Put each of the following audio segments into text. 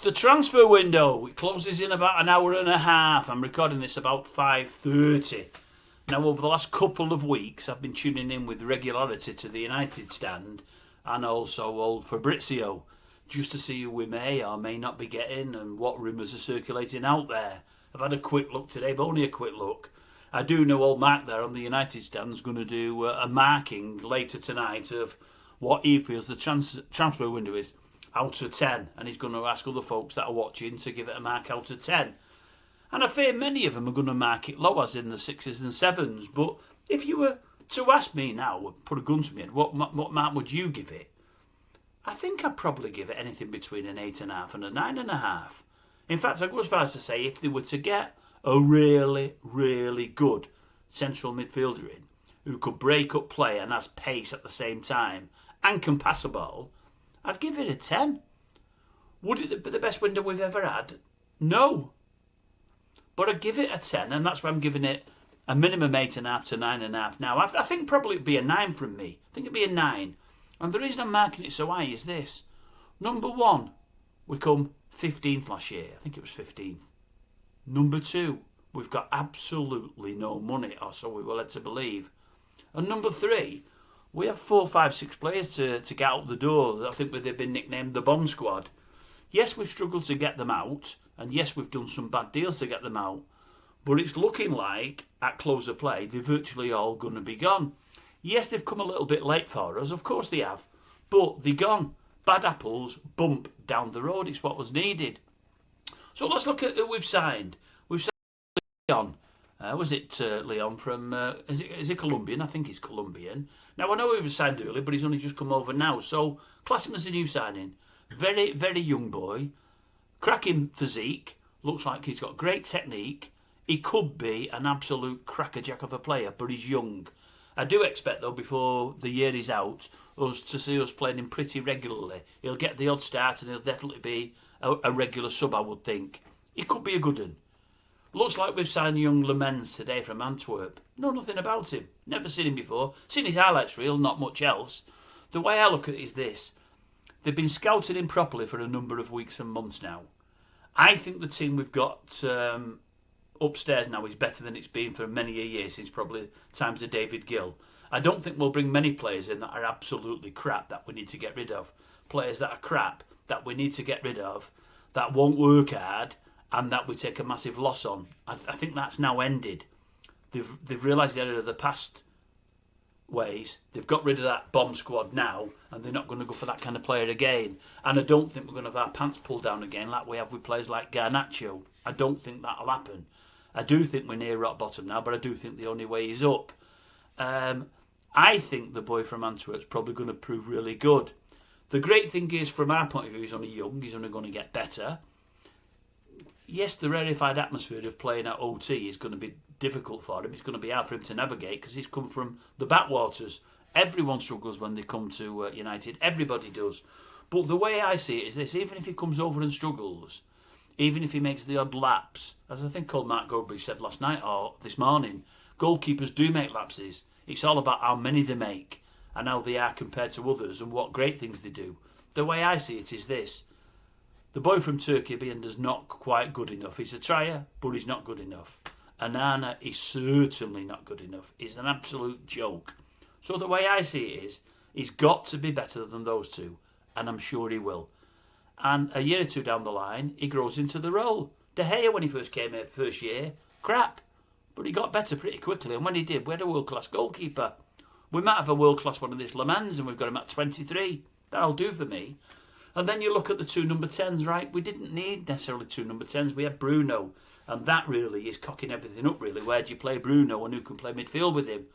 The transfer window, it closes in about an hour and a half. I'm recording this about 5:30. Now, over the last couple of weeks, I've been tuning in with regularity to the United stand and also old Fabrizio, just to see who we may or may not be getting and what rumours are circulating out there. I've had a quick look today, but only a quick look. I do know old Mark there on the United stand is going to do a marking later tonight of what he feels the transfer window is out of 10, and he's going to ask other folks that are watching to give it a mark out of 10. And I fear many of them are going to mark it low, as in the 6s and 7s. But if you were to ask me now, put a gun to me, what mark would you give it? I think I'd probably give it anything between an 8.5 and a 9.5. In fact, I'd go as far as to say if they were to get a really, really good central midfielder in, who could break up play and has pace at the same time, and can pass a ball, I'd give it a 10. Would it be the best window we've ever had? No. But I'd give it a 10, and that's why I'm giving it a minimum 8.5 to 9.5 now. I think probably it'd be a 9 from me. I think it'd be a 9. And the reason I'm marking it so high is this. Number 1, we come 15th last year. I think it was 15th. Number 2, we've got absolutely no money, or so we were led to believe. And number 3, we have 4, 5, 6 players to get out the door. I think they've been nicknamed the bomb squad. Yes, we've struggled to get them out, and yes, we've done some bad deals to get them out, but it's looking like, at close of play, they're virtually all going to be gone. Yes, they've come a little bit late for us, of course they have, but they're gone. Bad apples bump down the road, it's what was needed. So let's look at who we've signed. We've signed Leon. Was it Leon from, is it Colombian? I think he's Colombian. Now, I know he was signed early, but he's only just come over now, so class him as a new signing. Very, very young boy. Cracking physique. Looks like he's got great technique. He could be an absolute crackerjack of a player, but he's young. I do expect, though, before the year is out, us to see us playing him pretty regularly. He'll get the odd start and he'll definitely be a regular sub, I would think. He could be a good one. Looks like we've signed young Lemens today from Antwerp. Know nothing about him. Never seen him before. Seen his highlights reel, not much else. The way I look at it is this. They've been scouting him properly for a number of weeks and months now. I think the team we've got upstairs now is better than it's been for many a year, since probably times of David Gill. I don't think we'll bring many players in that are absolutely crap that we need to get rid of. Players that are crap that we need to get rid of, that won't work hard, and that we take a massive loss on. I think that's now ended. They've realised the error of the past ways. They've got rid of that bomb squad now, and they're not going to go for that kind of player again. And I don't think we're going to have our pants pulled down again like we have with players like Garnacho. I don't think that'll happen. I do think we're near rock bottom now, but I do think the only way is up. I think the boy from Antwerp's probably going to prove really good. The great thing is, from our point of view, he's only young, he's only going to get better. Yes, the rarefied atmosphere of playing at OT is going to be difficult for him. It's going to be hard for him to navigate because he's come from the backwaters. Everyone struggles when they come to United. Everybody does. But the way I see it is this. Even if he comes over and struggles, even if he makes the odd lapse, as I think old Mark Goldbridge said last night or this morning, goalkeepers do make lapses. It's all about how many they make and how they are compared to others and what great things they do. The way I see it is this. The boy from Turkey, is not quite good enough. He's a trier, but he's not good enough. Anana is certainly not good enough. He's an absolute joke. So the way I see it is, he's got to be better than those two, and I'm sure he will. And a year or two down the line, he grows into the role. De Gea, when he first came here, first year, crap. But he got better pretty quickly, and when he did, we had a world-class goalkeeper. We might have a world-class one of this Le Mans, and we've got him at 23. That'll do for me. And then you look at the 2 number 10s, right? We didn't need necessarily 2 number 10s. We had Bruno. And that really is cocking everything up, really. Where do you play Bruno and who can play midfield with him?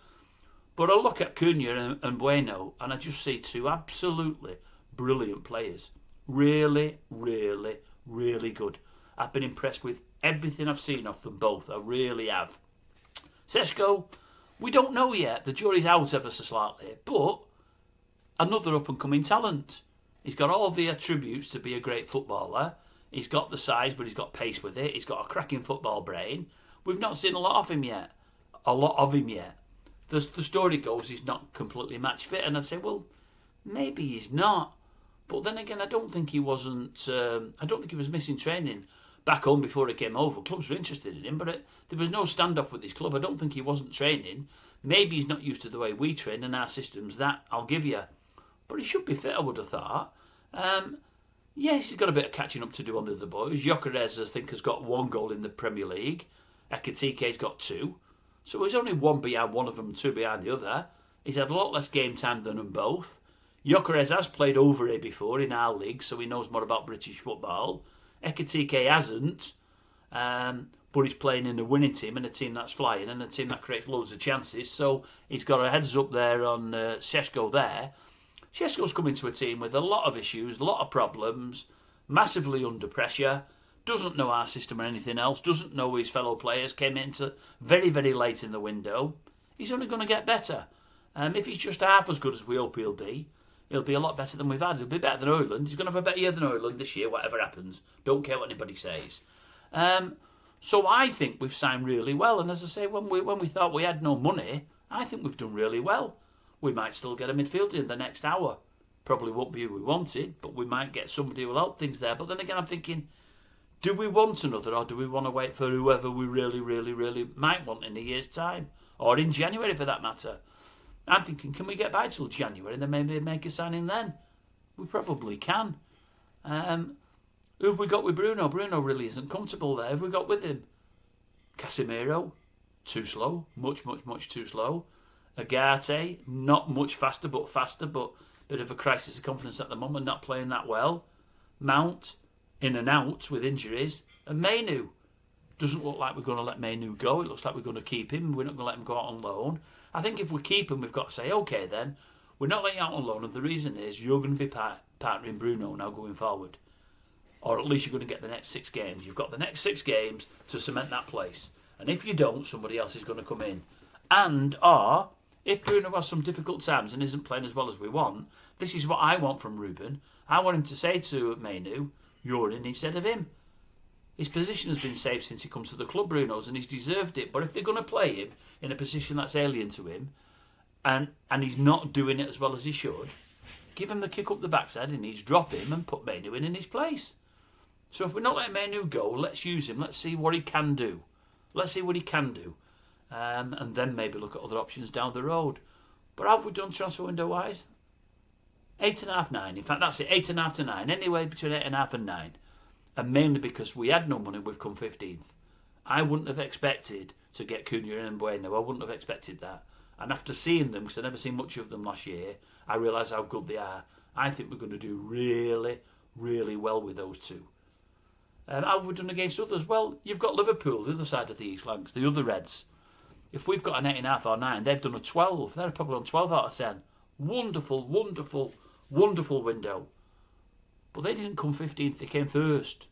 But I look at Cunha and Bueno, and I just see 2 absolutely brilliant players. Really, really, really good. I've been impressed with everything I've seen off them both. I really have. Seshko, we don't know yet. The jury's out ever so slightly. But another up-and-coming talent. He's got all the attributes to be a great footballer. He's got the size, but he's got pace with it. He's got a cracking football brain. We've not seen a lot of him yet. The story goes he's not completely match fit. And I'd say, well, maybe he's not. But then again, I don't think he was missing training back home before he came over. Clubs were interested in him, but there was no standoff with his club. I don't think he wasn't training. Maybe he's not used to the way we train and our systems. That I'll give you. But he should be fit, I would have thought. Yes, he's got a bit of catching up to do on the other boys. Gyökeres, I think, has got 1 goal in the Premier League. Ekitike's got 2. So he's only 1 behind one of them and 2 behind the other. He's had a lot less game time than them both. Gyökeres has played over here before in our league, so he knows more about British football. Ekitike hasn't, but he's playing in a winning team and a team that's flying and a team that creates loads of chances. So he's got a heads up there on Šeško there. Šeško's coming to a team with a lot of issues, a lot of problems, massively under pressure, doesn't know our system or anything else, doesn't know his fellow players, came into very, very late in the window. He's only going to get better. If he's just half as good as we hope he'll be a lot better than we've had. He'll be better than Højlund. He's going to have a better year than Højlund this year, whatever happens. Don't care what anybody says. So I think we've signed really well. And as I say, when we thought we had no money, I think we've done really well. We might still get a midfielder in the next hour. Probably won't be who we wanted, but we might get somebody who will help things there. But then again, I'm thinking, do we want another, or do we want to wait for whoever we really, really, really might want in a year's time? Or in January, for that matter. I'm thinking, can we get by till January and then maybe make a signing then? We probably can. Who have we got with Bruno? Bruno really isn't comfortable there. Who have we got with him? Casemiro, too slow. Much, much, much too slow. Agate, not much faster, but bit of a crisis of confidence at the moment, not playing that well. Mount, in and out with injuries. And Mainu. Doesn't look like we're going to let Mainu go. It looks like we're going to keep him. We're not going to let him go out on loan. I think if we keep him, we've got to say, OK then, we're not letting you out on loan, and the reason is you're going to be partnering Bruno now going forward. Or at least you're going to get the next 6 games. You've got the next 6 games to cement that place. And if you don't, somebody else is going to come in. Or, if Bruno has some difficult times and isn't playing as well as we want, this is what I want from Ruben. I want him to say to Mainu, you're in instead of him. His position has been safe since he comes to the club, Bruno's, and he's deserved it. But if they're going to play him in a position that's alien to him, and he's not doing it as well as he should, give him the kick up the backside and he's drop him and put Mainu in his place. So if we're not letting Mainu go, let's use him. Let's see what he can do. And then maybe look at other options down the road. But how have we done transfer window-wise? 8.5, 9. In fact, that's it, 8.5 to 9. Anyway, between 8.5 and 9. And mainly because we had no money, we've come 15th. I wouldn't have expected to get Cunha and Bueno. I wouldn't have expected that. And after seeing them, because I've never seen much of them last year, I realise how good they are. I think we're going to do really, really well with those two. How have we done against others? Well, you've got Liverpool, the other side of the East Lancs, the other Reds. If we've got an 8.5 or 9, they've done a 12. They're probably on 12 out of 10. Wonderful, wonderful, wonderful window. But they didn't come 15th, they came first.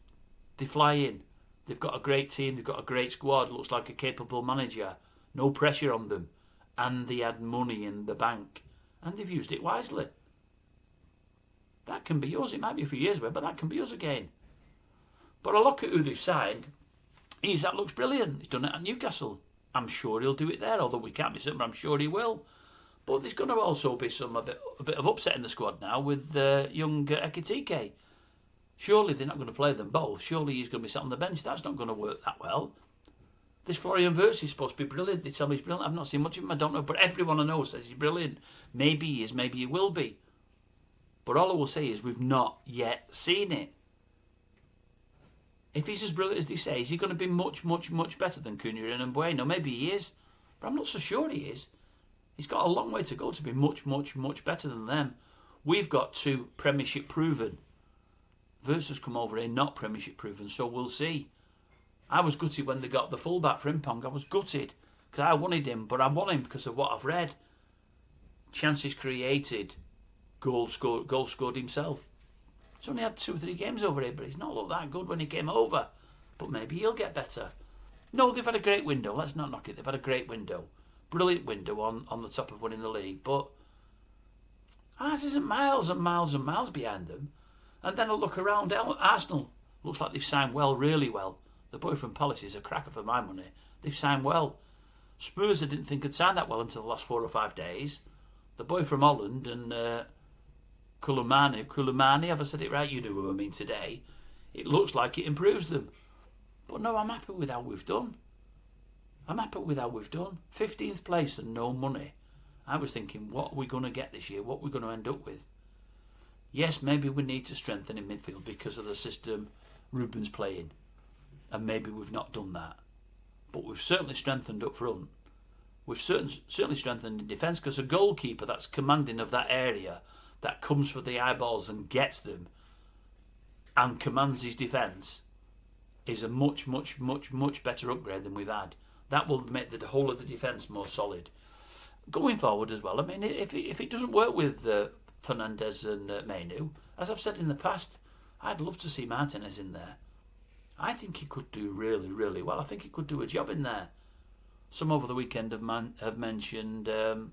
They fly in. They've got a great team, they've got a great squad, looks like a capable manager. No pressure on them. And they had money in the bank. And they've used it wisely. That can be yours. It might be a few years away, but that can be yours again. But I look at who they've signed. That looks brilliant. He's done it at Newcastle. I'm sure he'll do it there, although we can't be certain, but I'm sure he will. But there's going to also be a bit of upset in the squad now with young Ekitike. Surely they're not going to play them both. Surely he's going to be sat on the bench. That's not going to work that well. This Florian Wirtz is supposed to be brilliant. They tell me he's brilliant. I've not seen much of him. I don't know. But everyone I know says he's brilliant. Maybe he is. Maybe he will be. But all I will say is we've not yet seen it. If he's as brilliant as they say, is he going to be much, much, much better than Cunha and Bueno? Maybe he is. But I'm not so sure he is. He's got a long way to go to be much, much, much better than them. We've got 2 Premiership proven. Wirtz has come over here not Premiership proven, so we'll see. I was gutted when they got the fullback for Impong. I was gutted because I wanted him, but I want him because of what I've read. Chances created, goal scored himself. He's only had 2 or 3 games over here, but he's not looked that good when he came over. But maybe he'll get better. No, they've had a great window. Let's not knock it. They've had a great window. Brilliant window on the top of winning the league. But ours isn't miles and miles and miles behind them. And then I look around. Arsenal looks like they've signed well, really well. The boy from Palace is a cracker for my money. They've signed well. Spurs I didn't think had signed that well until the last 4 or 5 days. The boy from Holland and Kulumani, have I said it right? You know what I mean today. It looks like it improves them. But no, I'm happy with how we've done. 15th place and no money. I was thinking, what are we going to get this year? What are we going to end up with? Yes, maybe we need to strengthen in midfield because of the system Ruben's playing. And maybe we've not done that. But we've certainly strengthened up front. We've certainly strengthened in defence because a goalkeeper that's commanding of that area, that comes for the eyeballs and gets them and commands his defence, is a much, much, much, much better upgrade than we've had. That will make the whole of the defence more solid. Going forward as well, I mean, if it doesn't work with Fernandez and Mainu, as I've said in the past, I'd love to see Martinez in there. I think he could do really, really well. I think he could do a job in there. Some over the weekend have mentioned the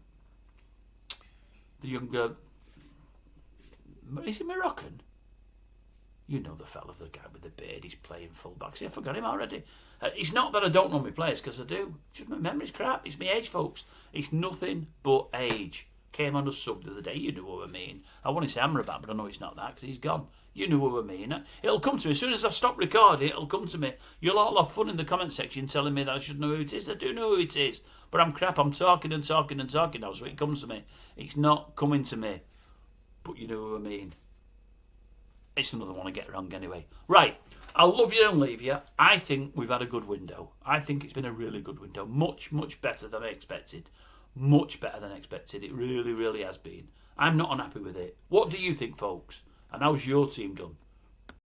younger... Is he Moroccan? You know the fella, the guy with the beard, he's playing full-back. See, I forgot him already. It's not that I don't know my players, because I do. Just my memory's crap. It's my age, folks. It's nothing but age. Came on a sub the other day, you know what I mean. I want to say Amrabat, but I know it's not that, because he's gone. You know what I mean. It'll come to me. As soon as I've stopped recording, it'll come to me. You'll all have fun in the comment section telling me that I should know who it is. I do know who it is. But I'm crap. I'm talking and talking and talking now, so it comes to me. It's not coming to me. But you know what I mean. It's another one I get wrong anyway. Right. I'll love you and leave you. I think we've had a good window. I think it's been a really good window. Much, much better than I expected. Much better than expected. It really, really has been. I'm not unhappy with it. What do you think, folks? And how's your team done?